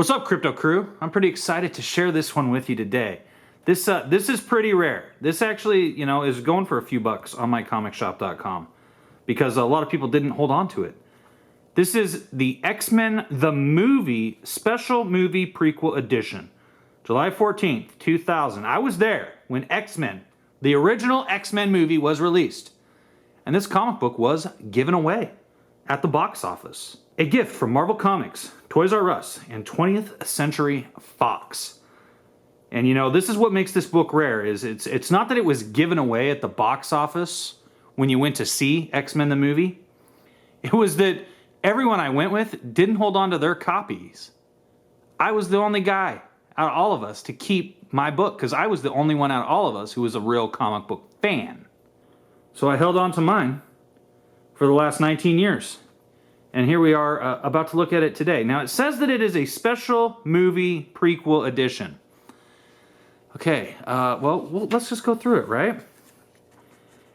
What's up, Crypto Crew? I'm pretty excited to share this one with you today. This is pretty rare. This actually, is going for a few bucks on mycomicshop.com because a lot of people didn't hold on to it. This is the X-Men the Movie Special Movie Prequel Edition. July 14th, 2000. I was there when X-Men, the original X-Men movie, was released. And this comic book was given away at the box office. A gift from Marvel Comics, Toys R Us, and 20th Century Fox. And this is what makes this book rare, is it's not that it was given away at the box office when you went to see X-Men the movie. It was that everyone I went with didn't hold on to their copies. I was the only guy out of all of us to keep my book, because I was the only one out of all of us who was a real comic book fan. So I held on to mine for the last 19 years. And here we are about to look at it today. Now, it says that it is a special movie prequel edition. Okay, well, let's just go through it, right?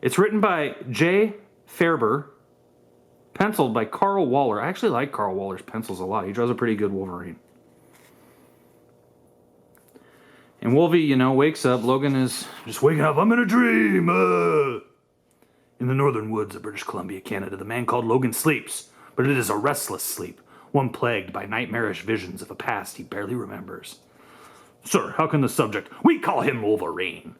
It's written by Jay Faerber, penciled by Carl Waller. I actually like Carl Waller's pencils a lot. He draws a pretty good Wolverine. And Wolvie, wakes up. Logan is just waking up. I'm in a dream. In the northern woods of British Columbia, Canada, the man called Logan sleeps. But it is a restless sleep, one plagued by nightmarish visions of a past he barely remembers. Sir, how can the subject... We call him Wolverine.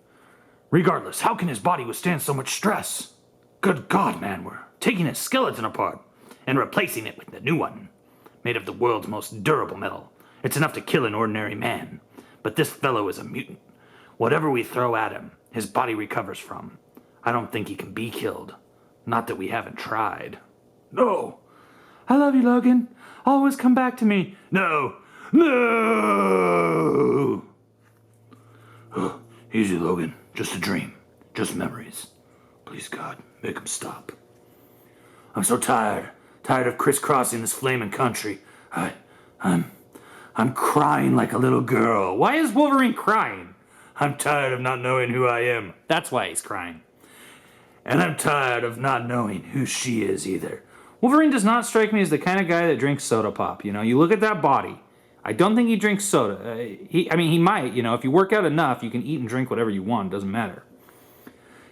Regardless, how can his body withstand so much stress? Good God, man, we're taking his skeleton apart and replacing it with a new one, made of the world's most durable metal. It's enough to kill an ordinary man. But this fellow is a mutant. Whatever we throw at him, his body recovers from. I don't think he can be killed. Not that we haven't tried. No. I love you, Logan. Always come back to me. No. No. Oh, easy, Logan. Just a dream. Just memories. Please, God, make him stop. I'm so tired. Tired of crisscrossing this flaming country. I'm crying like a little girl. Why is Wolverine crying? I'm tired of not knowing who I am. That's why he's crying. And I'm tired of not knowing who she is either. Wolverine does not strike me as the kind of guy that drinks soda pop. You look at that body. I don't think he drinks soda. He might. If you work out enough, you can eat and drink whatever you want. It doesn't matter.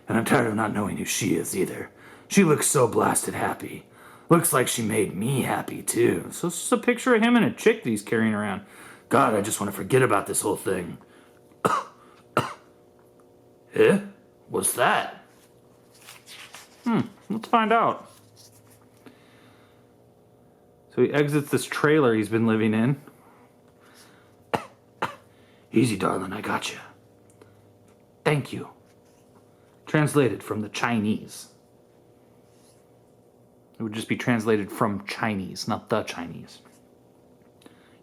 And I'm tired of not knowing who she is either. She looks so blasted happy. Looks like she made me happy, too. So it's just a picture of him and a chick that he's carrying around. God, I just want to forget about this whole thing. Eh? What's that? Let's find out. So he exits this trailer he's been living in. Easy, darling, I got you. Thank you. Translated from the Chinese. It would just be translated from Chinese, not the Chinese.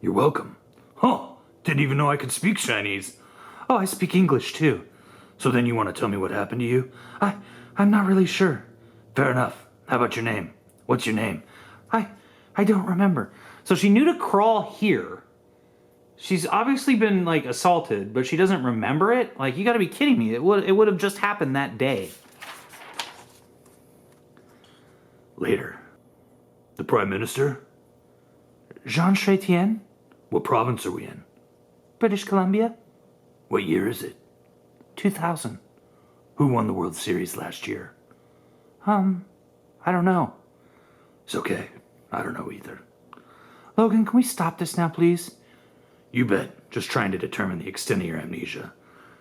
You're welcome. Huh, didn't even know I could speak Chinese. Oh, I speak English too. So then you want to tell me what happened to you? I'm not really sure. Fair enough. How about your name? What's your name? I don't remember. So she knew to crawl here. She's obviously been, assaulted, but she doesn't remember it? You gotta be kidding me. It would have just happened that day. Later. The Prime Minister? Jean Chrétien? What province are we in? British Columbia. What year is it? 2000. Who won the World Series last year? I don't know. It's okay. I don't know either. Logan, can we stop this now, please? You bet. Just trying to determine the extent of your amnesia.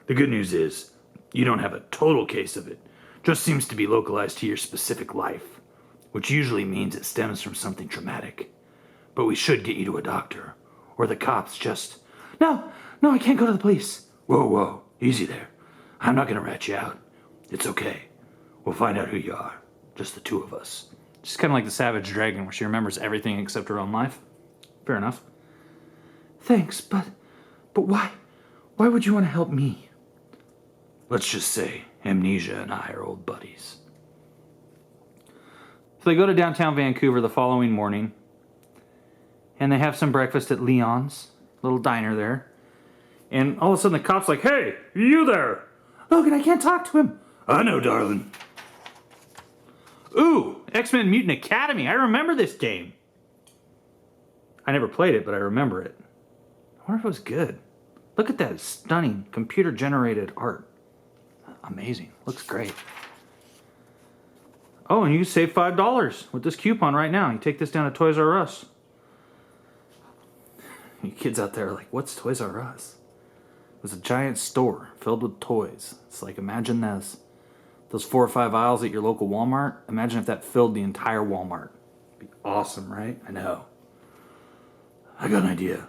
The good news is, you don't have a total case of it. Just seems to be localized to your specific life, which usually means it stems from something traumatic. But we should get you to a doctor, or the cops just... No, I can't go to the police. Whoa, easy there. I'm not gonna rat you out. It's okay. We'll find out who you are. Just the two of us. She's kind of like the Savage Dragon, where she remembers everything except her own life. Fair enough. Thanks, but why? Why would you want to help me? Let's just say amnesia and I are old buddies. So they go to downtown Vancouver the following morning, and they have some breakfast at Leon's, little diner there. And all of a sudden the cop's like, "Hey, you there?" Logan, I can't talk to him. I know, darling. Ooh, X-Men Mutant Academy. I remember this game. I never played it, but I remember it. wonder if it was good. Look at that stunning computer-generated art. Amazing. Looks great. Oh, and you can save $5 with this coupon right now. You take this down to Toys R Us. You kids out there are like, what's Toys R Us? It was a giant store filled with toys. It's like, imagine those 4 or 5 aisles at your local Walmart. Imagine if that filled the entire Walmart. It'd be awesome, right? I know. I got an idea.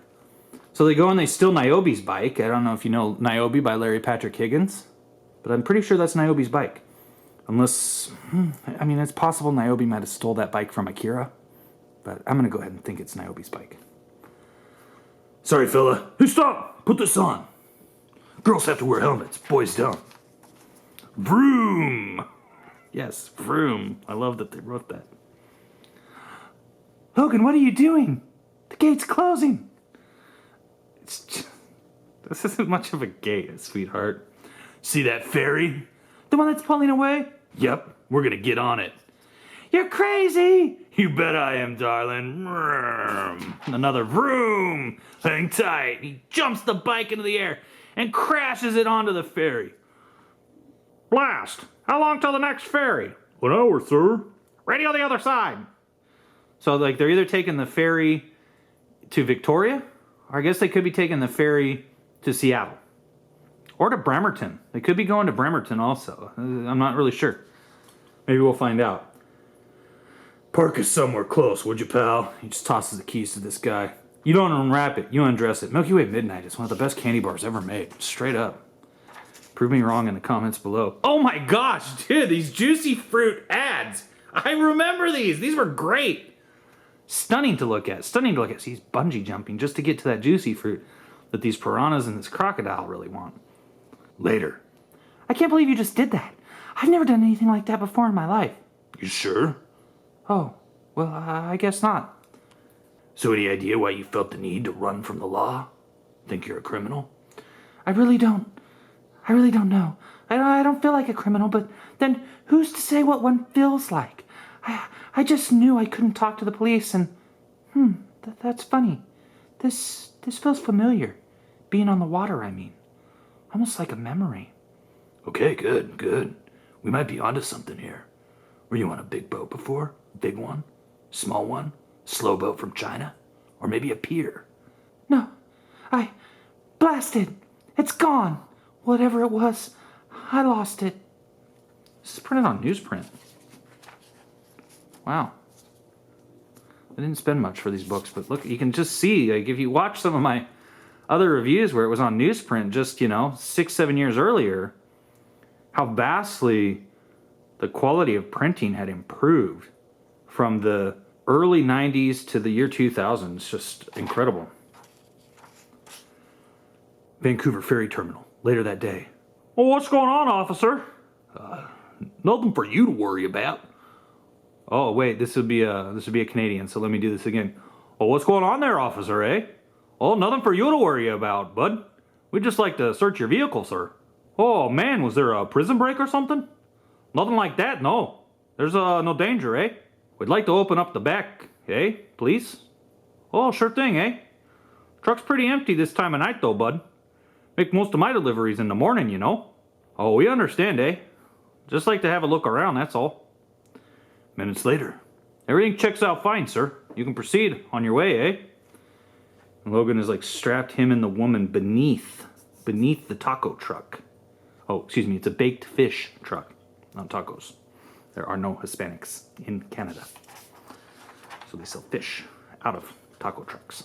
So they go and they steal Niobe's bike. I don't know if you know Niobe by Larry Patrick Higgins, but I'm pretty sure that's Niobe's bike. Unless, I mean, it's possible Niobe might have stole that bike from Akira, but I'm going to go ahead and think it's Niobe's bike. Sorry, fella. Hey, stop! Put this on. Girls have to wear helmets. Boys don't. Vroom! Yes, vroom. I love that they wrote that. Logan, what are you doing? The gate's closing. This isn't much of a gate, sweetheart. See that ferry? The one that's pulling away? Yep, we're gonna get on it. You're crazy! You bet I am, darling. Vroom. Another vroom! Hang tight. He jumps the bike into the air and crashes it onto the ferry. Blast! How long till the next ferry? 1 hour, sir. Ready on the other side. So, like, they're either taking the ferry to Victoria, or I guess they could be taking the ferry to Seattle. Or to Bremerton. They could be going to Bremerton also. I'm not really sure. Maybe we'll find out. Park us somewhere close, would you, pal? He just tosses the keys to this guy. You don't unwrap it, you undress it. Milky Way Midnight is one of the best candy bars ever made. Straight up. Prove me wrong in the comments below. Oh my gosh, dude, these juicy fruit ads. I remember these. These were great. Stunning to look at. Stunning to look at. See, he's bungee jumping just to get to that juicy fruit that these piranhas and this crocodile really want. Later. I can't believe you just did that. I've never done anything like that before in my life. You sure? Oh, well, I guess not. So any idea why you felt the need to run from the law? Think you're a criminal? I really don't know. I don't feel like a criminal, but then who's to say what one feels like? I just knew I couldn't talk to the police and... that's funny. This feels familiar. Being on the water, I mean. Almost like a memory. Okay, good. We might be onto something here. Were you on a big boat before? Big one? Small one? Slow boat from China? Or maybe a pier? No. Blasted! It's gone! Whatever it was, I lost it. This is printed on newsprint. Wow. I didn't spend much for these books, but look, you can just see, like, if you watch some of my other reviews where it was on newsprint just, 6-7 years earlier, how vastly the quality of printing had improved from the early 90s to the year 2000. It's just incredible. Vancouver Ferry Terminal, later that day. Well, what's going on, officer? Nothing for you to worry about. Oh, wait, this would be a Canadian, so let me do this again. Oh, what's going on there, officer, eh? Oh, nothing for you to worry about, bud. We'd just like to search your vehicle, sir. Oh, man, was there a prison break or something? Nothing like that, no. There's no danger, eh? We'd like to open up the back, eh, please? Oh, sure thing, eh? Truck's pretty empty this time of night, though, bud. Make most of my deliveries in the morning, Oh, we understand, eh? Just like to have a look around, that's all. Minutes later. Everything checks out fine, sir. You can proceed on your way, eh? And Logan has, strapped him and the woman beneath the taco truck. Oh, excuse me, it's a baked fish truck, not tacos. There are no Hispanics in Canada. So they sell fish out of taco trucks.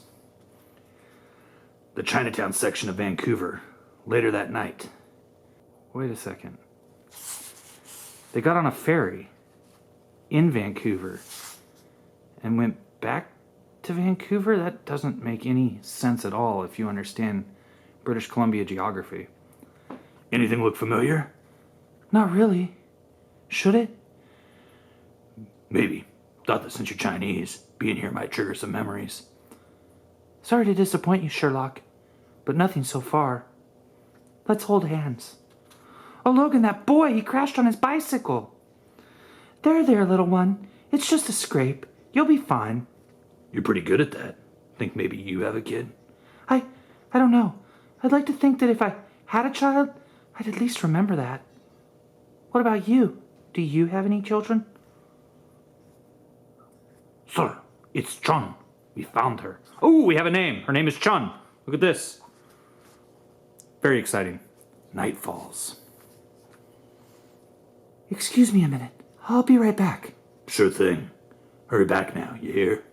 The Chinatown section of Vancouver, later that night. Wait a second. They got on a ferry in Vancouver and went back to Vancouver? That doesn't make any sense at all if you understand British Columbia geography. Anything look familiar? Not really. Should it? Maybe. Thought that since you're Chinese, being here might trigger some memories. Sorry to disappoint you, Sherlock, but nothing so far. Let's hold hands. Oh, Logan, that boy, he crashed on his bicycle. There, little one. It's just a scrape. You'll be fine. You're pretty good at that. Think maybe you have a kid? I I don't know. I'd like to think that if I had a child, I'd at least remember that. What about you? Do you have any children? Sir, it's Chun. We found her. Oh, we have a name. Her name is Chun. Look at this. Very exciting. Night falls. Excuse me a minute. I'll be right back. Sure thing. Hurry back now, you hear?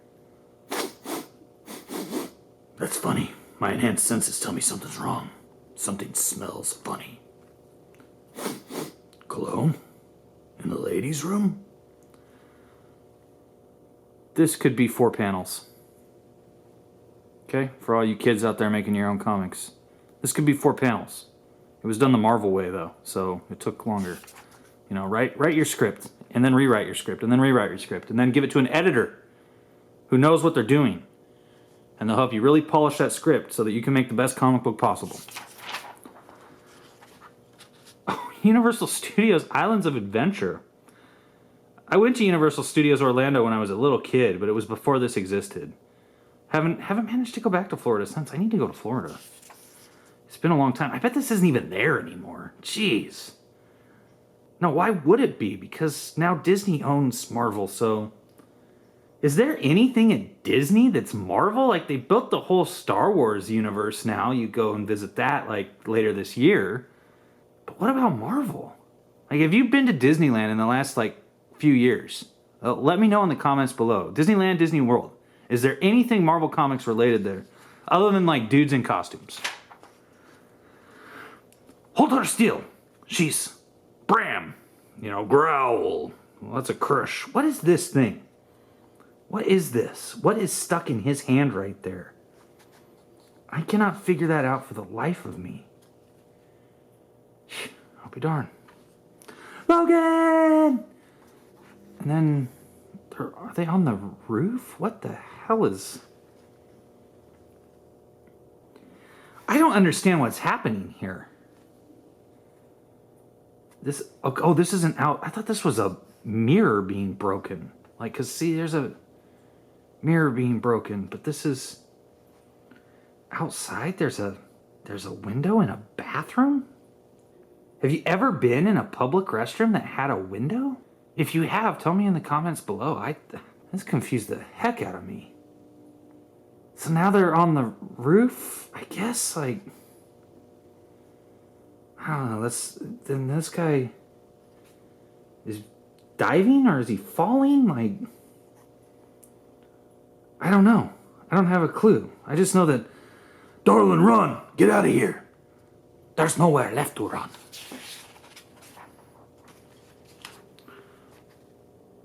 That's funny. My enhanced senses tell me something's wrong. Something smells funny. Cologne? In the ladies' room? This could be 4 panels. Okay? For all you kids out there making your own comics. This could be 4 panels. It was done the Marvel way, though, so it took longer. You know, write your script, and then rewrite your script, and then rewrite your script, and then give it to an editor who knows what they're doing. And they'll help you really polish that script so that you can make the best comic book possible. Oh, Universal Studios Islands of Adventure. I went to Universal Studios Orlando when I was a little kid, but it was before this existed. Haven't managed to go back to Florida since. I need to go to Florida. It's been a long time. I bet this isn't even there anymore. Jeez. No, why would it be? Because now Disney owns Marvel, so... Is there anything at Disney that's Marvel? Like, they built the whole Star Wars universe now. You go and visit that, like, later this year. But what about Marvel? Like, have you been to Disneyland in the last, like, few years? Let me know in the comments below. Disneyland, Disney World. Is there anything Marvel Comics related there? Other than, like, dudes in costumes. Hold her still. She's... Bram. You know, growl. Well, that's a crush. What is this thing? What is this? What is stuck in his hand right there? I cannot figure that out for the life of me. I'll be darned. Logan! And then... Are they on the roof? What the hell is... I don't understand what's happening here. This... Oh, this isn't out... I thought this was a mirror being broken. Like, because, see, there's a mirror being broken, but this is... Outside, there's a window in a bathroom? Have you ever been in a public restroom that had a window? If you have, tell me in the comments below. This confused the heck out of me. So now they're on the roof? I guess, like... I don't know, then this guy is diving, or is he falling? Like... I don't know. I don't have a clue. I just know that... Darling, run! Get out of here! There's nowhere left to run.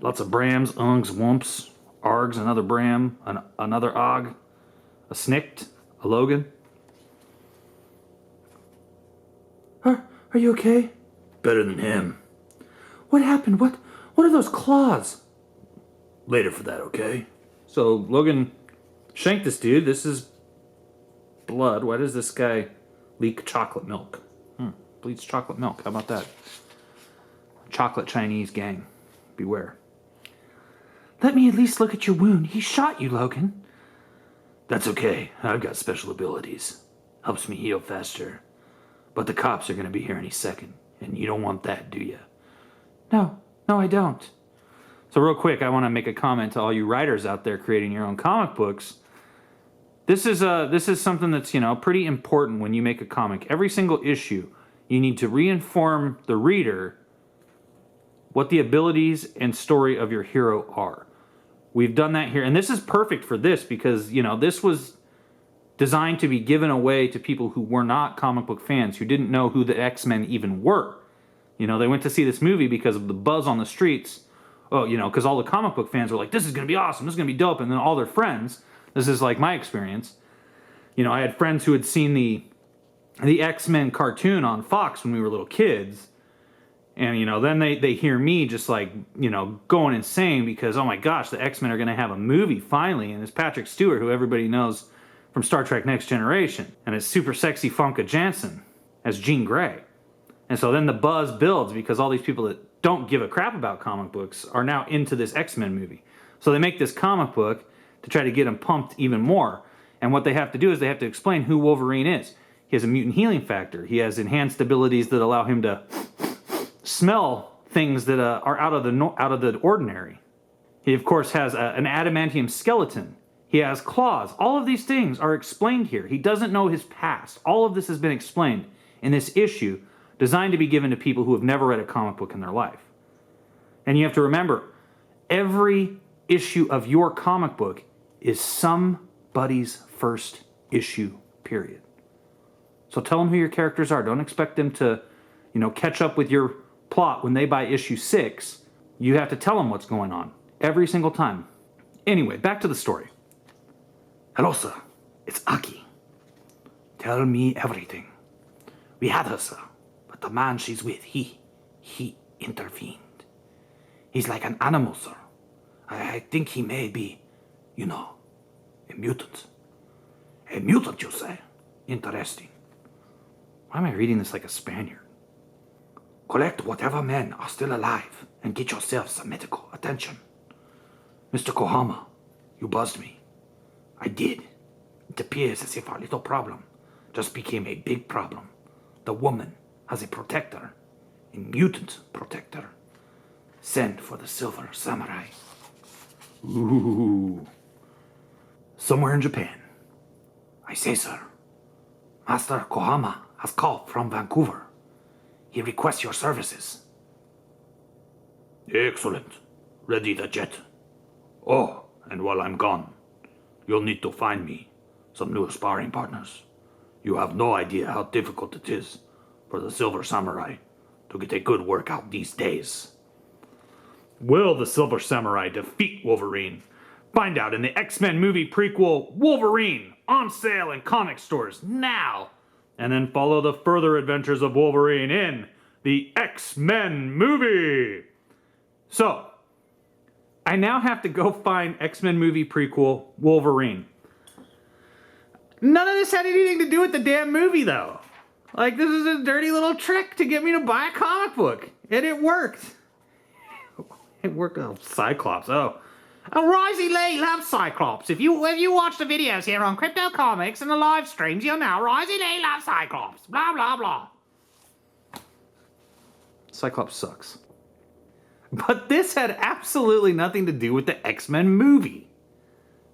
Lots of Brams, Ungs, Wumps, Args, another Bram, another Og, a Snikt, a Logan. Are you okay? Better than him. What happened? What are those claws? Later for that, okay? So Logan shanked this dude. This is blood. Why does this guy leak chocolate milk? Bleeds chocolate milk. How about that? Chocolate Chinese gang. Beware. Let me at least look at your wound. He shot you, Logan. That's okay. I've got special abilities. Helps me heal faster. But the cops are going to be here any second. And you don't want that, do you? No, I don't. So real quick, I want to make a comment to all you writers out there creating your own comic books. This is something that's, you know, pretty important when you make a comic. Every single issue, you need to reinform the reader what the abilities and story of your hero are. We've done that here, and this is perfect for this because, you know, this was designed to be given away to people who were not comic book fans, who didn't know who the X-Men even were. You know, they went to see this movie because of the buzz on the streets. Oh, you know, because all the comic book fans were like, this is going to be awesome, this is going to be dope, and then all their friends, this is like my experience. You know, I had friends who had seen the X-Men cartoon on Fox when we were little kids. And, you know, then they hear me just like, you know, going insane because, oh my gosh, the X-Men are going to have a movie finally. And it's Patrick Stewart, who everybody knows from Star Trek Next Generation. And it's super sexy Famke Janssen as Jean Grey. And so then the buzz builds because all these people that don't give a crap about comic books are now into this X-Men movie. So they make this comic book to try to get them pumped even more. And what they have to do is they have to explain who Wolverine is. He has a mutant healing factor. He has enhanced abilities that allow him to smell things that are out of the ordinary. He, of course, has an adamantium skeleton. He has claws. All of these things are explained here. He doesn't know his past. All of this has been explained in this issue designed to be given to people who have never read a comic book in their life. And you have to remember, every issue of your comic book is somebody's first issue, period. So tell them who your characters are. Don't expect them to, catch up with your plot when they buy issue 6. You have to tell them what's going on every single time. Anyway, back to the story. Hello, sir. It's Aki. Tell me everything. We had her, sir, but the man she's with, he intervened. He's like an animal, sir. I think he may be, a mutant. A mutant, you say? Interesting. Why am I reading this like a Spaniard? Collect whatever men are still alive and get yourself some medical attention. Mr. Kohama, you buzzed me. I did. It appears as if our little problem just became a big problem. The woman has a protector, a mutant protector. Send for the Silver Samurai. Ooh. Somewhere in Japan. I say, sir, Master Kohama has called from Vancouver. He requests your services. Excellent. Ready the jet. Oh, and while I'm gone, you'll need to find me some new sparring partners. You have no idea how difficult it is for the Silver Samurai to get a good workout these days. Will the Silver Samurai defeat Wolverine? Find out in the X-Men Movie Prequel, Wolverine, on sale in comic stores now. And then follow the further adventures of Wolverine in the X-Men Movie. So, I now have to go find X-Men Movie Prequel, Wolverine. None of this had anything to do with the damn movie, though. Like, this is a dirty little trick to get me to buy a comic book. And it worked. It worked. Oh, Cyclops. Oh, Risey Lee loves Cyclops. If you watch the videos here on Crypto Comics and the live streams, you'll know Risey Lee loves Cyclops. Blah, blah, blah. Cyclops sucks. But this had absolutely nothing to do with the X-Men movie.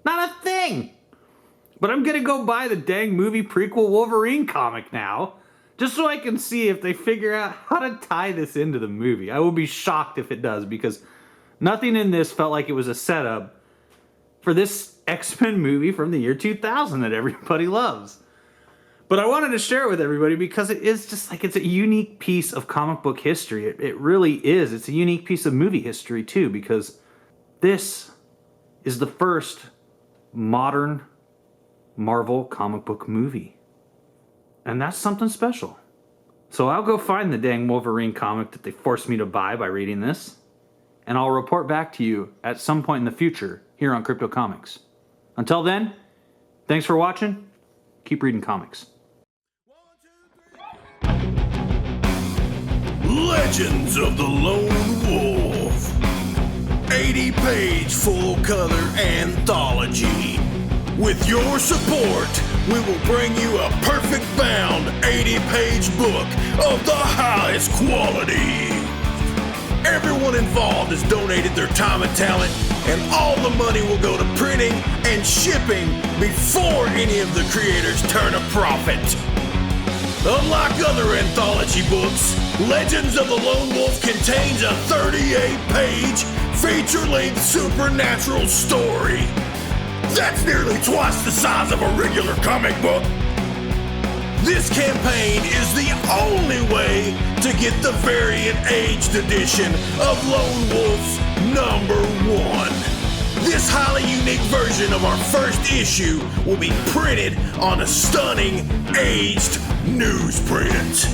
Not a thing. But I'm going to go buy the dang movie prequel Wolverine comic now, just so I can see if they figure out how to tie this into the movie. I will be shocked if it does, because nothing in this felt like it was a setup for this X-Men movie from the year 2000 that everybody loves. But I wanted to share it with everybody because it is just like, it's a unique piece of comic book history. It really is. It's a unique piece of movie history too, because this is the first modern Marvel comic book movie. And that's something special. So I'll go find the dang Wolverine comic that they forced me to buy by reading this, and I'll report back to you at some point in the future here on Crypto Comics. Until then, thanks for watching. Keep reading comics. Legends of the Lone Wolf. 80-page full-color anthology. With your support, we will bring you a perfect-bound 80-page book of the highest quality. Everyone involved has donated their time and talent, and all the money will go to printing and shipping before any of the creators turn a profit. Unlike other anthology books, Legends of the Lone Wolf contains a 38-page feature-length supernatural story. That's nearly twice the size of a regular comic book. This campaign is the only way to get the variant-aged edition of Lone Wolf's #1. This highly unique version of our first issue will be printed on a stunning aged newsprint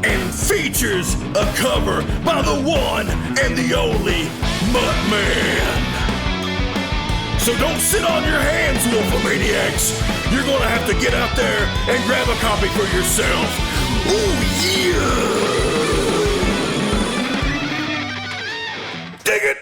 and features a cover by the one and the only Muttman. So don't sit on your hands, Wolfomaniacs. You're gonna have to get out there and grab a copy for yourself. Oh yeah! Dig it!